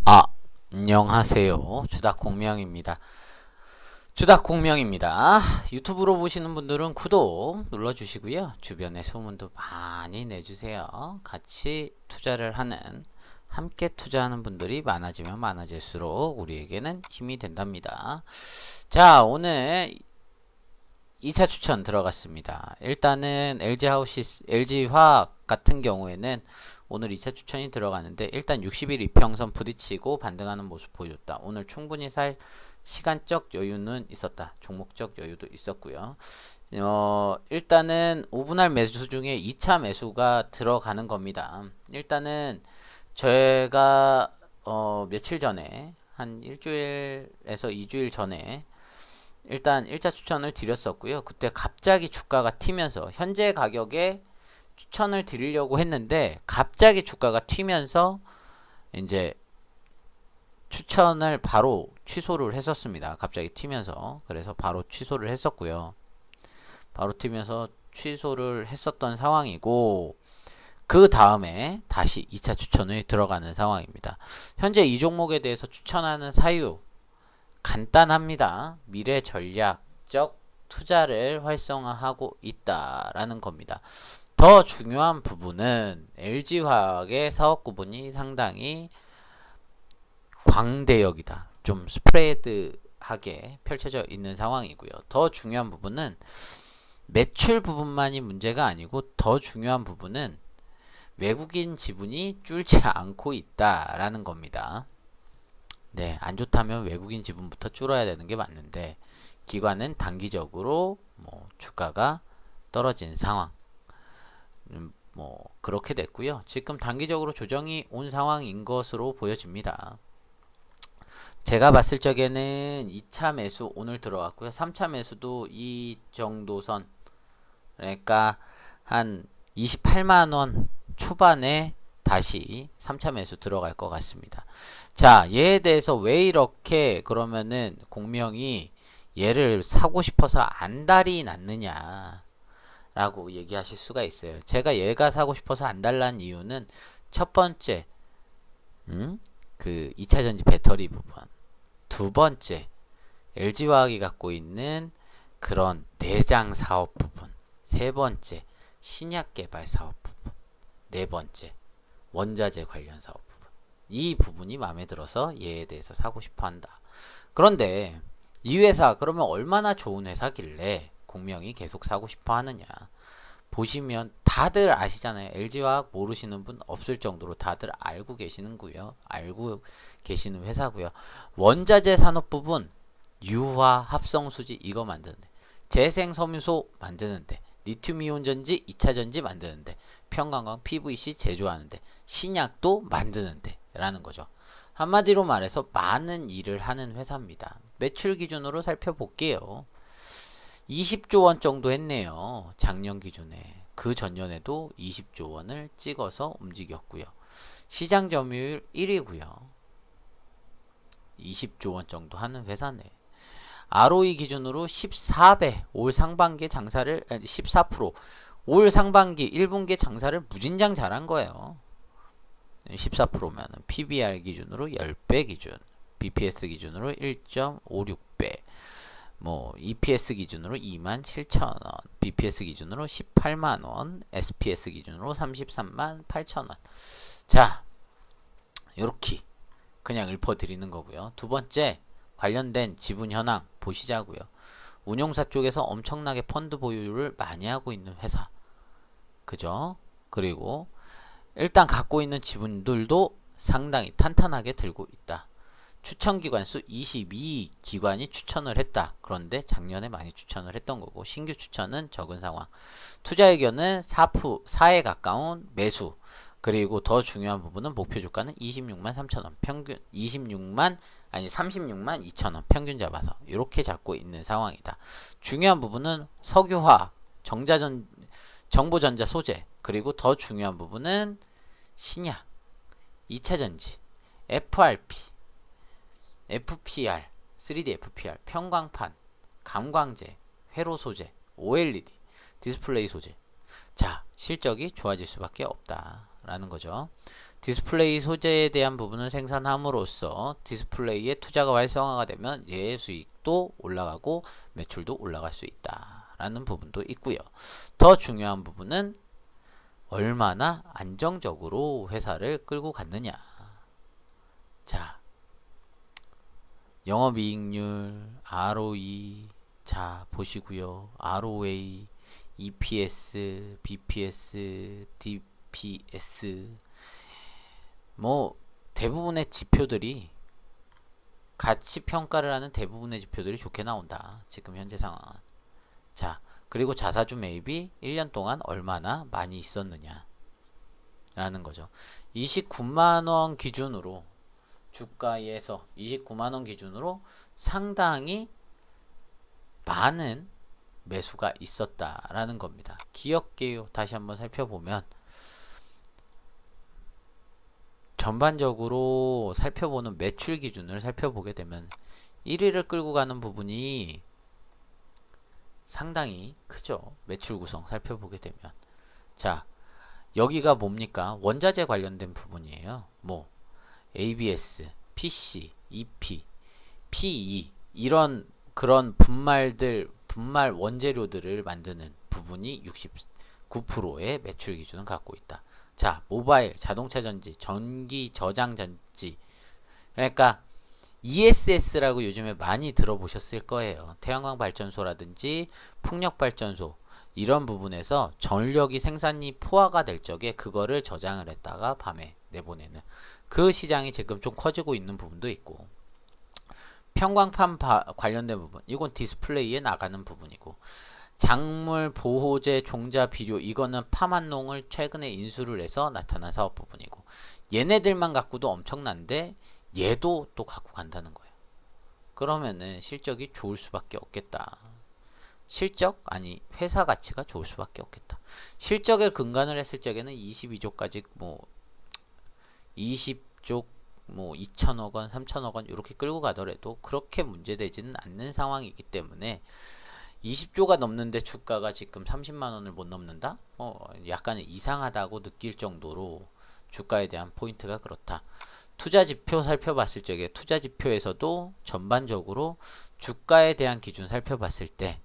아, 안녕하세요. 주닥공명입니다. 주닥공명입니다. 유튜브로 보시는 분들은 구독 눌러주시고요. 주변에 소문도 많이 내주세요. 같이 투자를 하는, 함께 투자하는 분들이 많아지면 많아질수록 우리에게는 힘이 된답니다. 자, 오늘 2차 추천 들어갔습니다. 일단은 LG화학 같은 경우에는 오늘 2차 추천이 들어가는데 일단 60일 이평선 부딪히고 반등하는 모습 보여줬다. 오늘 충분히 살 시간적 여유는 있었다. 종목적 여유도 있었고요. 일단은 5분할 매수 중에 2차 매수가 들어가는 겁니다. 일단은 제가 며칠 전에 한 일주일에서 2주일 전에 일단 1차 추천을 드렸었고요. 그때 갑자기 주가가 튀면서 현재 가격에 추천을 드리려고 했는데 갑자기 주가가 튀면서 이제 추천을 바로 취소를 했었습니다. 갑자기 튀면서. 그래서 바로 취소를 했었고요. 바로 튀면서 취소를 했었던 상황이고 그 다음에 다시 2차 추천을 들어가는 상황입니다. 현재 이 종목에 대해서 추천하는 사유 간단합니다. 미래 전략적 투자를 활성화하고 있다라는 겁니다. 더 중요한 부분은 LG화학의 사업 구분이 상당히 광대역이다. 좀 스프레드하게 펼쳐져 있는 상황이고요. 더 중요한 부분은 매출 부분만이 문제가 아니고 더 중요한 부분은 외국인 지분이 줄지 않고 있다라는 겁니다. 네, 안 좋다면 외국인 지분부터 줄어야 되는 게 맞는데 기관은 단기적으로 주가가 떨어진 상황 그렇게 됐고요. 지금 단기적으로 조정이 온 상황인 것으로 보여집니다. 제가 봤을 적에는 2차 매수 오늘 들어왔고요. 3차 매수도 이 정도 선 그러니까 한 28만원 초반에 다시 3차 매수 들어갈 것 같습니다. 자, 얘에 대해서 왜 이렇게 그러면은 공명이 얘를 사고 싶어서 안달이 났느냐 라고 얘기하실 수가 있어요. 제가 얘가 사고 싶어서 안달난 이유는 첫 번째 그 2차전지 배터리 부분, 두 번째 LG화학이 갖고 있는 그런 내장 사업 부분, 세 번째 신약 개발 사업 부분, 네 번째 원자재 관련 사업 부분. 이 부분이 마음에 들어서 얘에 대해서 사고 싶어 한다. 그런데 이 회사 그러면 얼마나 좋은 회사길래 공명이 계속 사고 싶어 하느냐. 보시면 다들 아시잖아요. LG화학 모르시는 분 없을 정도로 다들 알고 계시는고요. 알고 계시는 회사고요. 원자재 산업 부분 유화 합성수지 이거 만드는데 재생섬유소 만드는데 리튬이온 전지 2차 전지 만드는데 평강광 PVC 제조하는데 신약도 만드는데 라는 거죠. 한마디로 말해서 많은 일을 하는 회사입니다. 매출 기준으로 살펴볼게요. 20조 원 정도 했네요. 작년 기준에. 그 전년에도 20조 원을 찍어서 움직였고요. 시장 점유율 1위고요. 20조 원 정도 하는 회사네. ROE 기준으로 14배 올 상반기 장사를 14% 올 상반기 1분기 장사를 무진장 잘한 거예요. 14%면 PBR 기준으로 10배 기준, BPS 기준으로 1.56배, EPS 기준으로 27,000원, BPS 기준으로 18만원, SPS 기준으로 33만 8천원. 자, 요렇게 그냥 읊어드리는 거고요. 두 번째, 관련된 지분 현황 보시자고요. 운용사 쪽에서 엄청나게 펀드 보유를 많이 하고 있는 회사. 그죠? 그리고 일단 갖고 있는 지분들도 상당히 탄탄하게 들고 있다. 추천기관 수 22기관이 추천을 했다. 그런데 작년에 많이 추천을 했던 거고 신규 추천은 적은 상황. 투자 의견은 4에 가까운 매수. 그리고 더 중요한 부분은 목표 주가는 26만 3천원 평균 36만 2천원 평균 잡아서 이렇게 잡고 있는 상황이다. 중요한 부분은 석유화, 정보전자 소재 그리고 더 중요한 부분은 신약, 2차전지, FRP, FPR, 3D FPR, 평광판, 감광재, 회로 소재, OLED, 디스플레이 소재. 자, 실적이 좋아질 수밖에 없다라는 거죠. 디스플레이 소재에 대한 부분을 생산함으로써 디스플레이의 투자가 활성화가 되면 얘의 수익도 올라가고 매출도 올라갈 수 있다라는 부분도 있고요. 더 중요한 부분은 얼마나 안정적으로 회사를 끌고 갔느냐. 자, 영업이익률, ROE, 자 보시고요. ROA, EPS, BPS, DPS 뭐 대부분의 지표들이 가치 평가를 하는 대부분의 지표들이 좋게 나온다. 지금 현재 상황은. 자, 그리고 자사주 매입이 1년 동안 얼마나 많이 있었느냐 라는 거죠. 29만원 기준으로 주가에서 29만원 기준으로 상당히 많은 매수가 있었다라는 겁니다. 기업계요 다시 한번 살펴보면 전반적으로 살펴보는 매출 기준을 살펴보게 되면 1위를 끌고 가는 부분이 상당히 크죠. 매출 구성 살펴보게 되면. 자, 여기가 뭡니까? 원자재 관련된 부분이에요. 뭐 ABS, PC, EP, PE 이런 그런 분말 원재료들을 만드는 부분이 69%의 매출 기준을 갖고 있다. 자, 모바일, 자동차 전지, 전기 저장 전지. 그러니까 ESS라고 요즘에 많이 들어보셨을 거예요. 태양광 발전소라든지 풍력 발전소 이런 부분에서 전력이 생산이 포화가 될 적에 그거를 저장을 했다가 밤에 내보내는 그 시장이 지금 좀 커지고 있는 부분도 있고, 편광판 관련된 부분 이건 디스플레이에 나가는 부분이고, 작물 보호제 종자 비료 이거는 파만농을 최근에 인수를 해서 나타난 사업 부분이고, 얘네들만 갖고도 엄청난데 얘도 또 갖고 간다는 거예요. 그러면은 실적이 좋을 수밖에 없겠다. 실적? 아니 회사 가치가 좋을 수밖에 없겠다. 실적에 근간을 했을 적에는 22조까지 뭐 20조 뭐 2천억원 3천억원 이렇게 끌고 가더라도 그렇게 문제되지는 않는 상황이기 때문에 20조가 넘는데 주가가 지금 30만원을 못 넘는다? 약간 이상하다고 느낄 정도로 주가에 대한 포인트가 그렇다. 투자지표 살펴봤을 적에 투자지표에서도 전반적으로 주가에 대한 기준 살펴봤을 때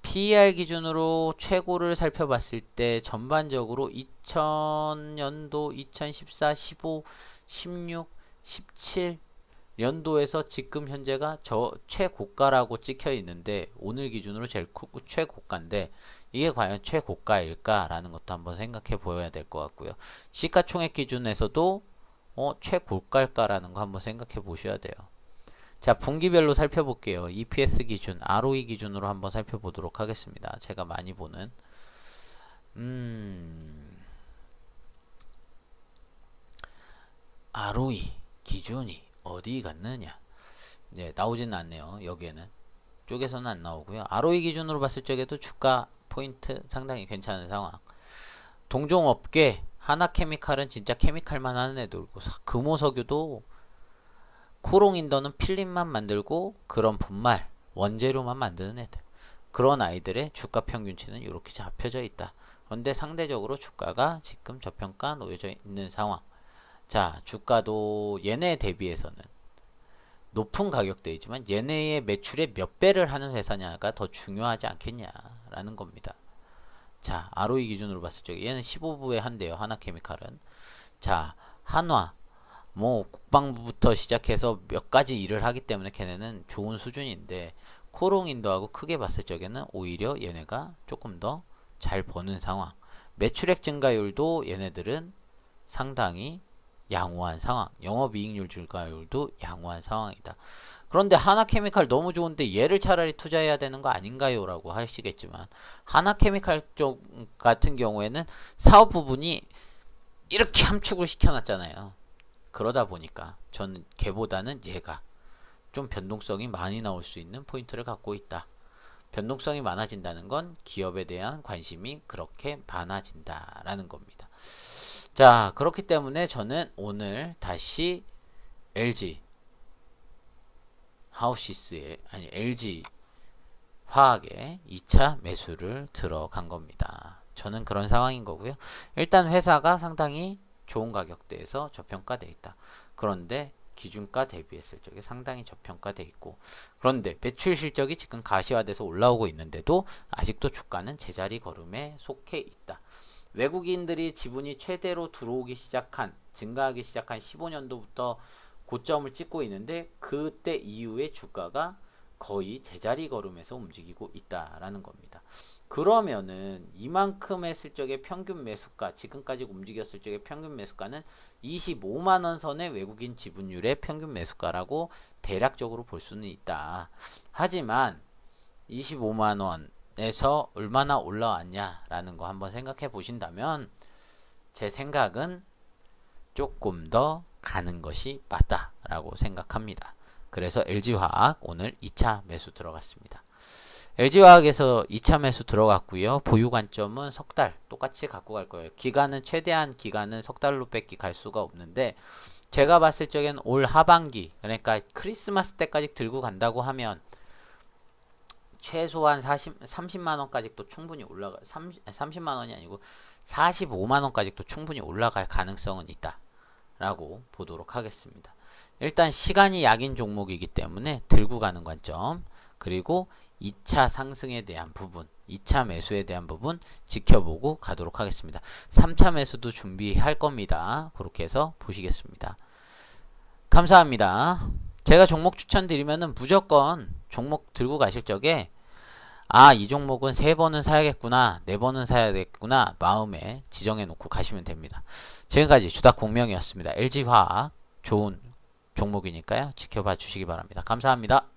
PER 기준으로 최고를 살펴봤을 때 전반적으로 2000년도, 2014, 15, 16, 17 연도에서 지금 현재가 저 최고가라고 찍혀 있는데 오늘 기준으로 제일 최고가인데 이게 과연 최고가일까라는 것도 한번 생각해 보여야 될 것 같고요. 시가총액 기준에서도 최고가일까라는 거 한번 생각해 보셔야 돼요. 자, 분기별로 살펴볼게요. EPS 기준, ROE 기준으로 한번 살펴보도록 하겠습니다. 제가 많이 보는 ROE 기준이 어디 갔느냐? 네, 나오지는 않네요. 여기에는 쪽에서는 안 나오고요. ROE 기준으로 봤을 적에도 주가 포인트 상당히 괜찮은 상황. 동종업계 하나케미칼은 진짜 케미칼만 하는 애들고, 금호석유도 코롱인더는 필름만 만들고 그런 분말 원재료만 만드는 애들, 그런 아이들의 주가 평균치는 이렇게 잡혀져 있다. 그런데 상대적으로 주가가 지금 저평가 놓여져 있는 상황. 자, 주가도 얘네 대비해서는 높은 가격대이지만 얘네의 매출의 몇 배를 하는 회사냐가 더 중요하지 않겠냐라는 겁니다. 자, ROE 기준으로 봤을 때 얘는 15부에 한대요. 하나케미칼은. 자, 한화 뭐 국방부부터 시작해서 몇 가지 일을 하기 때문에 걔네는 좋은 수준인데, 코롱인도하고 크게 봤을 적에는 오히려 얘네가 조금 더 잘 버는 상황. 매출액 증가율도 얘네들은 상당히 양호한 상황. 영업이익률 증가율도 양호한 상황이다. 그런데 하나케미칼 너무 좋은데 얘를 차라리 투자해야 되는 거 아닌가요? 라고 하시겠지만, 하나케미칼 쪽 같은 경우에는 사업 부분이 이렇게 함축을 시켜놨잖아요. 그러다 보니까 저는 걔보다는 얘가 좀 변동성이 많이 나올 수 있는 포인트를 갖고 있다. 변동성이 많아진다는 건 기업에 대한 관심이 그렇게 많아진다라는 겁니다. 자, 그렇기 때문에 저는 오늘 다시 LG 하우시스에, 아니 LG 화학에 2차 매수를 들어간 겁니다. 저는 그런 상황인 거고요. 일단 회사가 상당히 좋은 가격대에서 저평가되어 있다. 그런데 기준가 대비했을 적에 상당히 저평가되어 있고, 그런데 매출 실적이 지금 가시화돼서 올라오고 있는데도 아직도 주가는 제자리 걸음에 속해 있다. 외국인들이 지분이 최대로 들어오기 시작한, 증가하기 시작한 15년도부터 고점을 찍고 있는데, 그때 이후에 주가가 거의 제자리 걸음에서 움직이고 있다라는 겁니다. 그러면은 이만큼 했을 적의 평균 매수가, 지금까지 움직였을 적의 평균 매수가는 25만원 선의 외국인 지분율의 평균 매수가라고 대략적으로 볼 수는 있다. 하지만 25만원에서 얼마나 올라왔냐라는 거 한번 생각해 보신다면, 제 생각은 조금 더 가는 것이 맞다라고 생각합니다. 그래서 LG화학 오늘 2차 매수 들어갔습니다. LG화학에서 2차 매수 들어갔고요. 보유 관점은 석 달 똑같이 갖고 갈 거예요. 기간은 최대한 기간은 석 달로 뺏기 갈 수가 없는데, 제가 봤을 적엔 올 하반기, 그러니까 크리스마스 때까지 들고 간다고 하면 최소한 30만원까지도 충분히 올라가, 30만원이 아니고 45만원까지도 충분히 올라갈 가능성은 있다 라고 보도록 하겠습니다. 일단 시간이 약인 종목이기 때문에 들고 가는 관점, 그리고 2차 상승에 대한 부분, 2차 매수에 대한 부분 지켜보고 가도록 하겠습니다. 3차 매수도 준비할 겁니다. 그렇게 해서 보시겠습니다. 감사합니다. 제가 종목 추천드리면은 무조건 종목 들고 가실 적에, 이 종목은 3번은 사야겠구나, 4번은 사야겠구나 마음에 지정해 놓고 가시면 됩니다. 지금까지 주닥 공명이었습니다. LG화학 좋은 종목이니까요. 지켜봐 주시기 바랍니다. 감사합니다.